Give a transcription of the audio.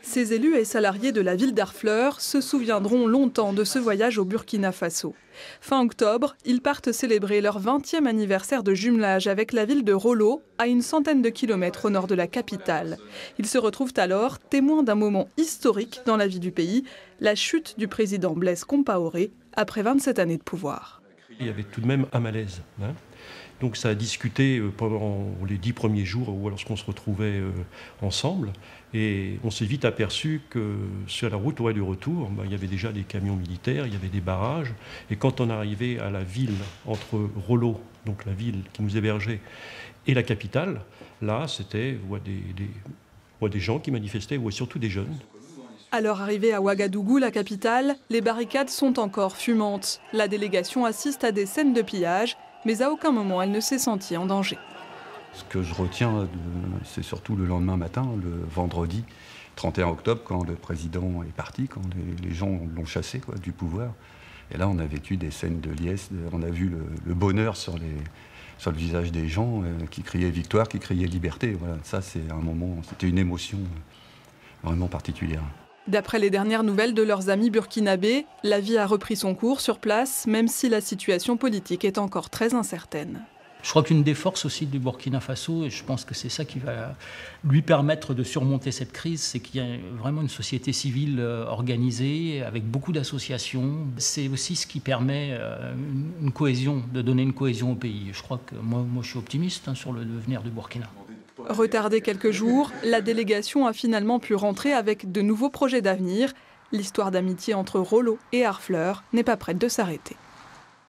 Ces élus et salariés de la ville d'Harfleur se souviendront longtemps de ce voyage au Burkina Faso. Fin octobre, ils partent célébrer leur 20e anniversaire de jumelage avec la ville de Rollo, à une centaine de kilomètres au nord de la capitale. Ils se retrouvent alors témoins d'un moment historique dans la vie du pays, la chute du président Blaise Compaoré après 27 années de pouvoir. Il y avait tout de même un malaise. Donc ça a discuté pendant les 10 premiers jours lorsqu'on se retrouvait ensemble. Et on s'est vite aperçu que sur la route du retour, il y avait déjà des camions militaires, il y avait des barrages. Et quand on arrivait à la ville, entre Rollo, donc la ville qui nous hébergeait, et la capitale, là c'était des gens qui manifestaient, surtout des jeunes. À leur arrivée à Ouagadougou, la capitale, les barricades sont encore fumantes. La délégation assiste à des scènes de pillage, mais à aucun moment elle ne s'est sentie en danger. Ce que je retiens, c'est surtout le lendemain matin, le vendredi 31 octobre, quand le président est parti, quand les gens l'ont chassé du pouvoir. Et là, on a vécu des scènes de liesse, on a vu le bonheur sur le visage des gens qui criaient victoire, qui criaient liberté. Voilà, ça, c'est un moment, c'était une émotion vraiment particulière. D'après les dernières nouvelles de leurs amis burkinabés, la vie a repris son cours sur place, même si la situation politique est encore très incertaine. Je crois qu'une des forces aussi du Burkina Faso, et je pense que c'est ça qui va lui permettre de surmonter cette crise, c'est qu'il y a vraiment une société civile organisée, avec beaucoup d'associations. C'est aussi ce qui permet une cohésion, de donner une cohésion au pays. Je crois que moi je suis optimiste sur le devenir du Burkina. Retardée quelques jours, la délégation a finalement pu rentrer avec de nouveaux projets d'avenir. L'histoire d'amitié entre Rollo et Harfleur n'est pas prête de s'arrêter.